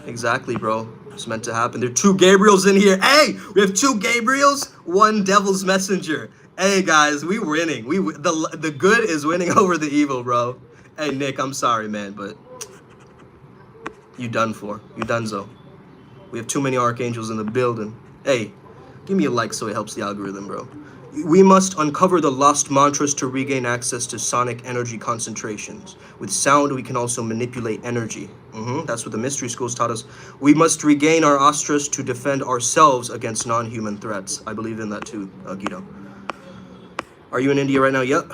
Exactly, bro. It's meant to happen. There are 2 Gabriels in here. Hey, we have 2 Gabriels, 1 devil's messenger. Hey, guys, we winning. The good is winning over the evil, bro. Hey, Nick, I'm sorry, man, but you done for. You donezo. We have too many archangels in the building. Hey, give me a like so it helps the algorithm, bro. We must uncover the lost mantras to regain access to sonic energy concentrations. With sound, we can also manipulate energy. That's what the mystery schools taught us. We must regain our astras to defend ourselves against non-human threats. I believe in that too, Guido. Are you in India right now? Yep.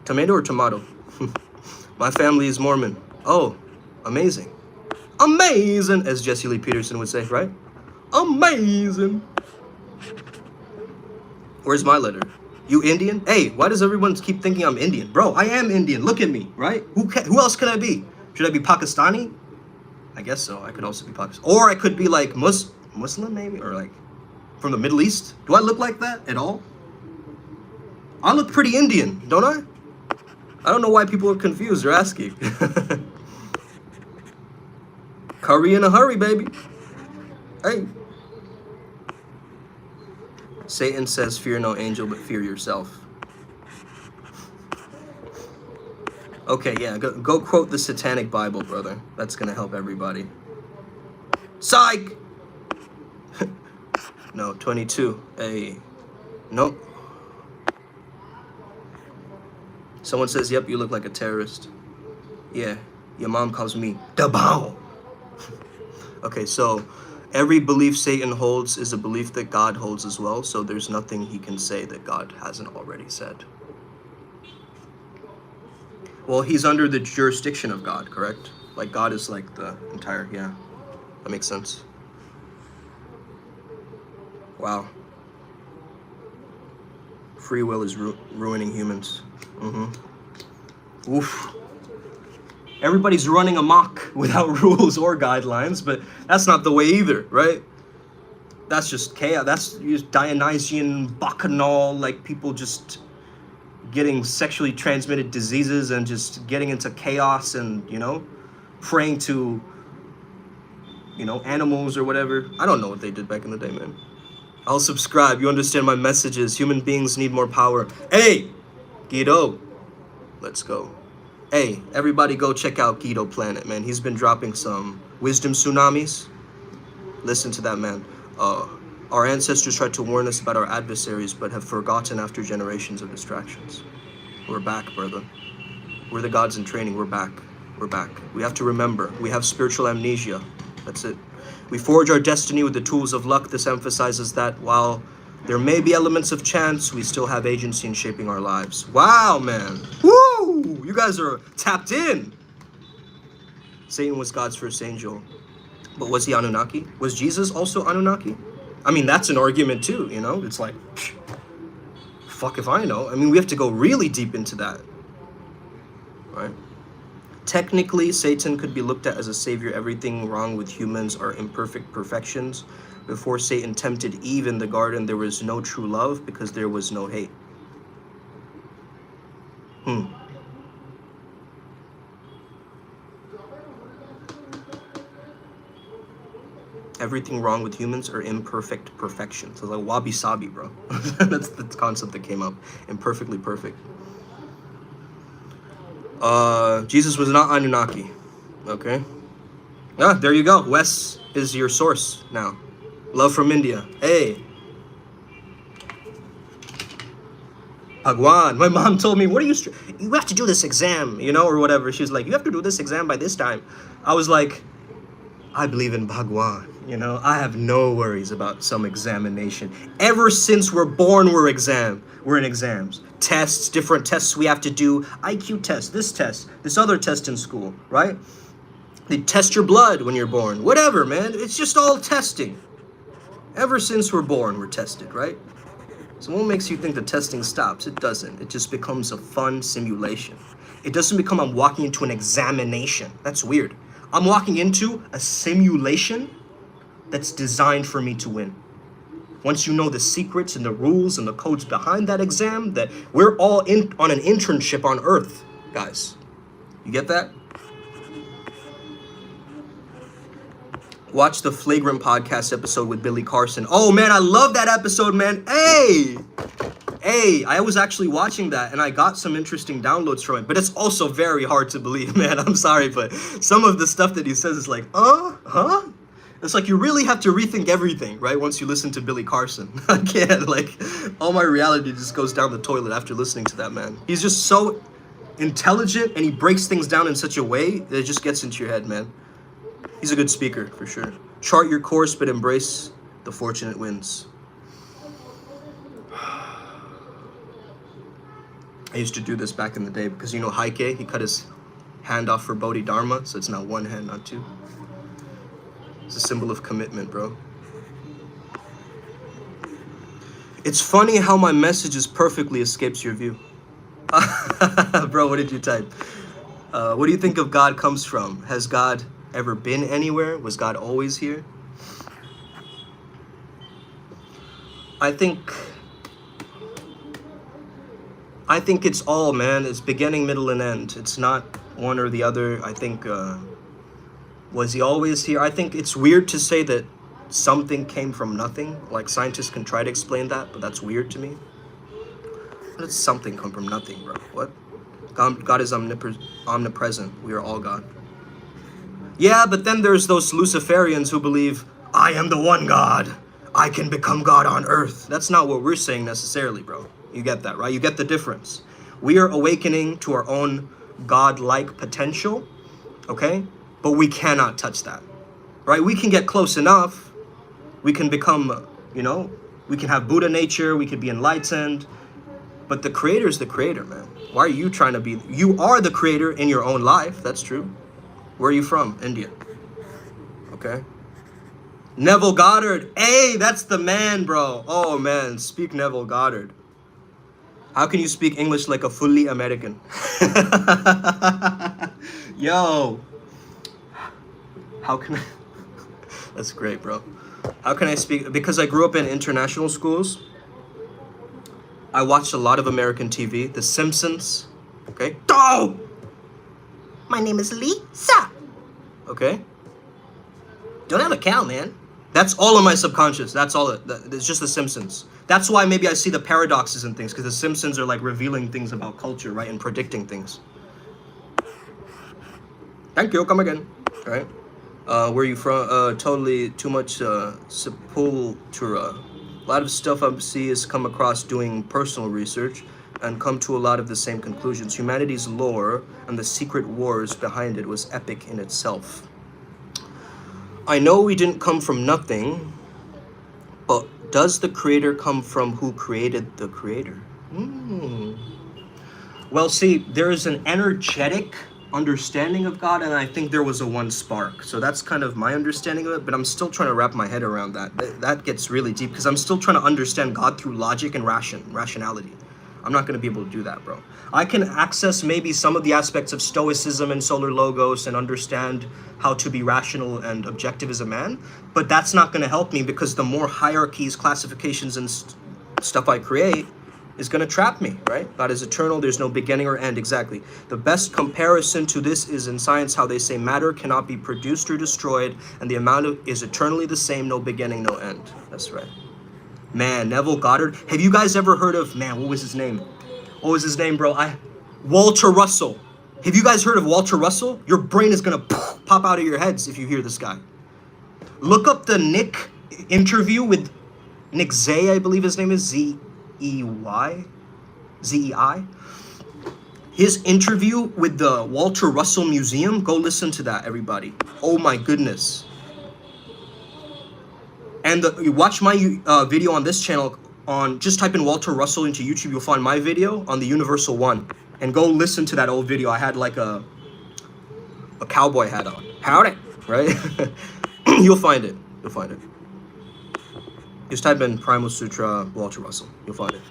Tomato or tomato? My family is Mormon. Oh, amazing. Amazing, as Jesse Lee Peterson would say, right? Amazing. Where's my letter? You Indian? Hey, why does everyone keep thinking I'm Indian? Bro, I am Indian. Look at me, right? Who else could I be? Should I be Pakistani? I guess so. I could also be Pakistani. Or I could be like Muslim maybe? Or like from the Middle East? Do I look like that at all? I look pretty Indian, don't I? I don't know why people are confused or asking. Curry in a hurry, baby. Hey. Satan says, fear no angel, but fear yourself. Okay, yeah, go quote the Satanic Bible, brother. That's gonna help everybody. Psych! No, 22. Hey. Nope. Someone says, yep, you look like a terrorist. Yeah, your mom calls me the bow. Okay, so every belief Satan holds is a belief that God holds as well, so there's nothing he can say that God hasn't already said. Well, he's under the jurisdiction of God, correct? Like God is like the entire, yeah. That makes sense. Wow. Free will is ruining humans. Oof. Everybody's running amok without rules or guidelines, but that's not the way either, right? That's just chaos. That's just Dionysian, bacchanal, like people just getting sexually transmitted diseases and just getting into chaos and, you know, praying to, you know, animals or whatever. I don't know what they did back in the day, man. I'll subscribe. You understand my messages. Human beings need more power. Hey, Guido, let's go. Hey, everybody go check out Guido Planet, man. He's been dropping some wisdom tsunamis. Listen to that, man. Our ancestors tried to warn us about our adversaries, but have forgotten after generations of distractions. We're back, brother. We're the gods in training. We're back. We're back. We have to remember. We have spiritual amnesia. That's it. We forge our destiny with the tools of luck. This emphasizes that while there may be elements of chance, we still have agency in shaping our lives. Wow, man. Woo! You guys are tapped in. Satan was God's first angel. But was he Anunnaki? Was Jesus also Anunnaki? I mean, that's an argument too, you know? It's like, fuck if I know. I mean, we have to go really deep into that. Right? Technically, Satan could be looked at as a savior. Everything wrong with humans are imperfect perfections. Before Satan tempted Eve in the garden, there was no true love because there was no hate. everything wrong with humans are imperfect perfection. So it's like wabi sabi, bro. That's the concept that came up. Imperfectly perfect. Jesus was not Anunnaki. Okay. Ah, there you go. Wes is your source now. Love from India. Hey. Bhagwan. My mom told me, what are you have to do this exam, you know, or whatever. She was like, you have to do this exam by this time. I was like, I believe in Bhagwan, you know. I have no worries about some examination. Ever since we're born, we're in exams. Tests, different tests we have to do. IQ test, this other test in school, right? They test your blood when you're born. Whatever, man. It's just all testing. Ever since we're born, we're tested, right? So what makes you think the testing stops? It doesn't. It just becomes a fun simulation. It doesn't become I'm walking into an examination. That's weird. I'm walking into a simulation that's designed for me to win. Once you know the secrets and the rules and the codes behind that exam, that we're all in on an internship on Earth, guys. You get that? Watch the Flagrant podcast episode with Billy Carson. Oh man, I love that episode, man. Hey, I was actually watching that and I got some interesting downloads from it, but it's also very hard to believe, man. I'm sorry, but some of the stuff that he says is like, huh? It's like you really have to rethink everything, right? Once you listen to Billy Carson. I can't, like, all my reality just goes down the toilet after listening to that, man. He's just so intelligent and he breaks things down in such a way that it just gets into your head, man. He's a good speaker, for sure. Chart your course, but embrace the fortunate wins. I used to do this back in the day because, you know, Heike, he cut his hand off for Bodhidharma, so it's now one hand, not two. It's a symbol of commitment, bro. It's funny how my messages perfectly escapes your view. Bro, what did you type? What do you think of God comes from? Has God ever been anywhere? Was God always here? I think it's all, man. It's beginning, middle, and end. It's not one or the other. I think, was he always here? I think it's weird to say that something came from nothing. Like, scientists can try to explain that, but that's weird to me. How did something come from nothing, bro? What? God is omnipresent. We are all God. Yeah, but then there's those Luciferians who believe, I am the one God. I can become God on earth. That's not what we're saying necessarily, bro. You get that, right? You get the difference. We are awakening to our own God-like potential, okay? But we cannot touch that, right? We can get close enough. We can become, you know, we can have Buddha nature. We can be enlightened. But the creator is the creator, man. Why are you trying to be? You are the creator in your own life. That's true. Where are you from? India. Okay. Neville Goddard. Hey, that's the man, bro. Oh, man. Speak Neville Goddard. How can you speak English like a fully American? Yo. How can I? That's great, bro. How can I speak? Because I grew up in international schools. I watched a lot of American TV. The Simpsons. Okay. Oh! My name is Lisa. Okay? Don't have a cow, man. That's all of my subconscious. That's all. It's just The Simpsons. That's why maybe I see the paradoxes and things, because The Simpsons are like revealing things about culture, right? And predicting things. Thank you. Come again. All right. Where are you from? Totally too much Sepultura. A lot of stuff I see is come across doing personal research and come to a lot of the same conclusions. Humanity's lore and the secret wars behind it was epic in itself. I know we didn't come from nothing, but does the creator come from who created the creator? Well, see, there is an energetic understanding of God, and I think there was a one spark. So that's kind of my understanding of it, but I'm still trying to wrap my head around that. That gets really deep, because I'm still trying to understand God through logic and rationality. I'm not going to be able to do that, bro. I can access maybe some of the aspects of Stoicism and Solar Logos and understand how to be rational and objective as a man, but that's not going to help me, because the more hierarchies, classifications, and stuff I create is going to trap me, right? God is eternal. There's no beginning or end. Exactly. The best comparison to this is in science, how they say matter cannot be produced or destroyed, and the amount of is eternally the same, no beginning, no end. That's right. Man, Neville Goddard. Have you guys ever heard of, man, what was his name? What was his name, bro? Walter Russell. Have you guys heard of Walter Russell? Your brain is going to pop out of your heads if you hear this guy. Look up the Nick interview with Nick Zay, I believe his name is, Z-E-Y? Z-E-I? His interview with the Walter Russell Museum. Go listen to that, everybody. Oh my goodness. And you watch my video on this channel. Just type in Walter Russell into YouTube. You'll find my video on the Universal One. And go listen to that old video. I had like a cowboy hat on. Howdy, right? You'll find it. You'll find it. Just type in Primal Sutra, Walter Russell. You'll find it.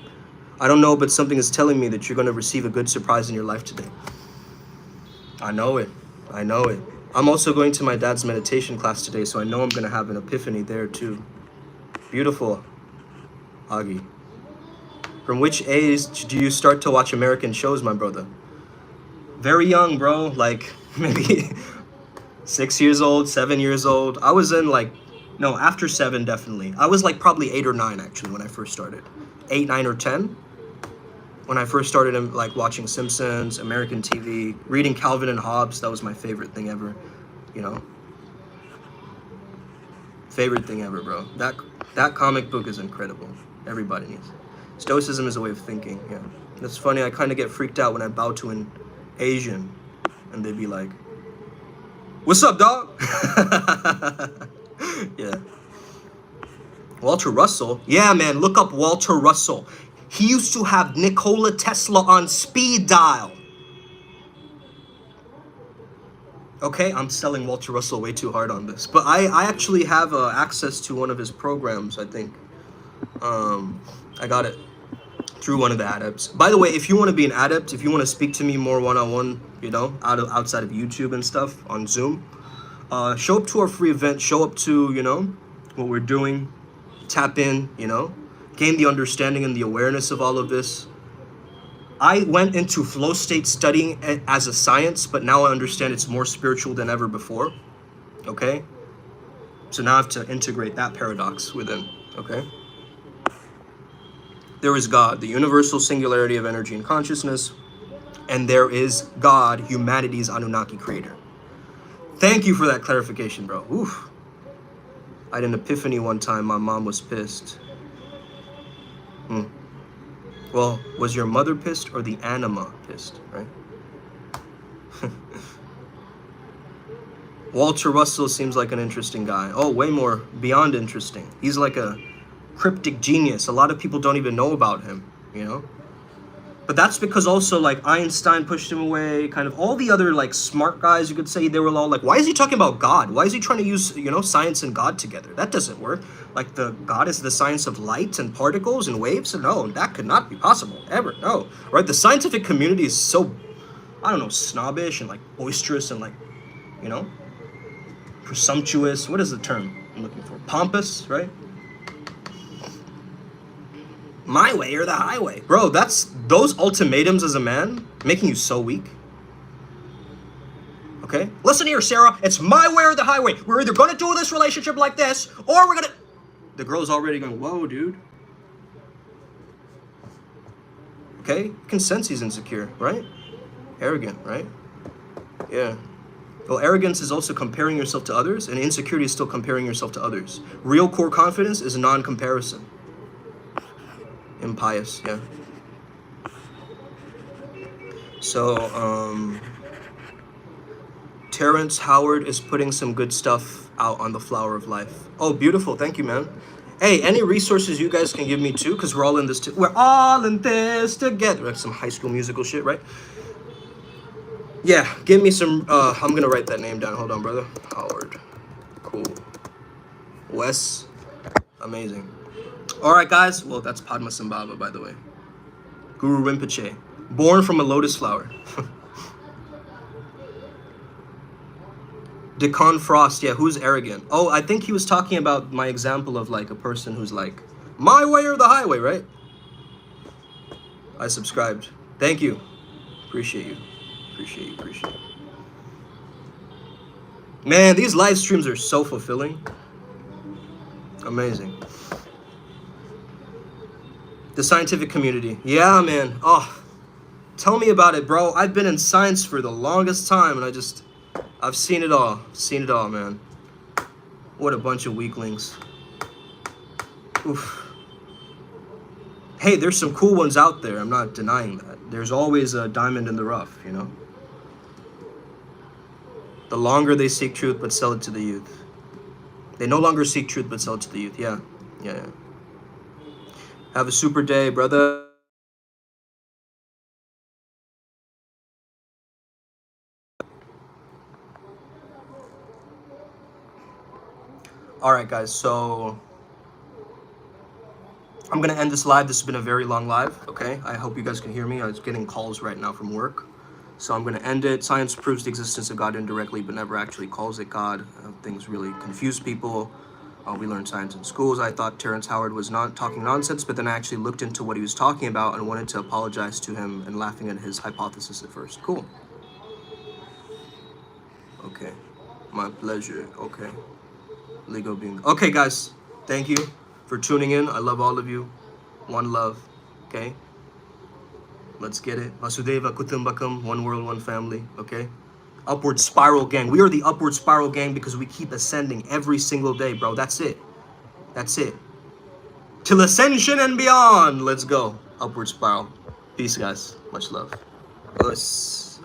I don't know, but something is telling me that you're going to receive a good surprise in your life today. I know it. I know it. I'm also going to my dad's meditation class today, so I know I'm going to have an epiphany there too. Beautiful, Agi. From which age do you start to watch American shows, my brother? Very young, bro. Like maybe 6 years old, 7 years old. I was in like, no, after 7, definitely. I was like probably 8 or 9 actually when I first started. 8, 9, or 10. When I first started like watching Simpsons, American TV, reading Calvin and Hobbes. That was my favorite thing ever, you know. Favorite thing ever, bro. That comic book is incredible. Everybody needs it. Stoicism is a way of thinking, yeah. It's funny, I kind of get freaked out when I bow to an Asian and they'd be like, "What's up, dog?" Yeah. Walter Russell? Yeah, man, look up Walter Russell. He used to have Nikola Tesla on speed dial. Okay, I'm selling Walter Russell way too hard on this. But I actually have access to one of his programs, I think. I got it through one of the adepts. By the way, if you want to be an adept, if you want to speak to me more one-on-one, you know, outside of YouTube and stuff, on Zoom, show up to our free event, show up to, you know, what we're doing, tap in, you know, gain the understanding and the awareness of all of this. I went into flow state studying it as a science, but now I understand it's more spiritual than ever before, okay? So now I have to integrate that paradox within, okay? There is God, the universal singularity of energy and consciousness, and there is God, humanity's Anunnaki creator. Thank you for that clarification, bro. Oof. I had an epiphany one time. My mom was pissed. Well, was your mother pissed or the anima pissed, right? Walter Russell seems like an interesting guy. Oh, way more beyond interesting. He's like a cryptic genius. A lot of people don't even know about him, you know? But that's because also like Einstein pushed him away, kind of all the other like smart guys, you could say, they were all like, why is he talking about God? Why is he trying to use, you know, science and God together? That doesn't work. Like the God is the science of light and particles and waves? No, that could not be possible, ever, no. Right, the scientific community is so, I don't know, snobbish and like boisterous and like, you know, presumptuous. What is the term I'm looking for? Pompous, right? My way or the highway. Bro, those ultimatums as a man making you so weak. Okay? Listen here, Sarah. It's my way or the highway. We're either going to do this relationship like this, or we're going to... The girl's already going, whoa, dude. Okay? You can sense he's insecure, right? Arrogant, right? Yeah. Well, arrogance is also comparing yourself to others, and insecurity is still comparing yourself to others. Real core confidence is non-comparison. Impious, yeah. So, Terrence Howard is putting some good stuff out on the Flower of Life. Oh, beautiful. Thank you, man. Hey, any resources you guys can give me too? Because we're all in this we're all in this together. Like some High School Musical shit, right? Yeah, give me some, I'm going to write that name down. Hold on, brother. Howard. Cool. Wes. Amazing. All right, guys. Well, that's Padmasambhava, by the way. Guru Rinpoche. Born from a lotus flower. Decon Frost. Yeah, who's arrogant? Oh, I think he was talking about my example of like a person who's like, my way or the highway, right? I subscribed. Thank you. Appreciate you. Appreciate you. Man, these live streams are so fulfilling. Amazing. The scientific community. Yeah, man. Oh, tell me about it, bro. I've been in science for the longest time, and I've seen it all. Seen it all, man. What a bunch of weaklings. Oof. Hey, there's some cool ones out there. I'm not denying that. There's always a diamond in the rough, you know? The longer they seek truth but sell it to the youth. They no longer seek truth but sell it to the youth. Yeah. Have a super day, brother. Alright, guys, so I'm gonna end this live. This has been a very long live, okay? I hope you guys can hear me. I was getting calls right now from work. So I'm gonna end it. Science proves the existence of God indirectly, but never actually calls it God. Things really confuse people. We learned science in schools. I thought Terrence Howard was not talking nonsense, but then I actually looked into what he was talking about and wanted to apologize to him and laughing at his hypothesis at first. Cool. Okay. My pleasure. Okay. Lego being. Okay, guys. Thank you for tuning in. I love all of you. One love. Okay? Let's get it. Vasudeva Kutumbakam. One world, one family. Okay? Upward Spiral Gang. We are the Upward Spiral Gang because we keep ascending every single day, bro. That's it. That's it. Till ascension and beyond. Let's go. Upward Spiral. Peace, guys. Much love. Us.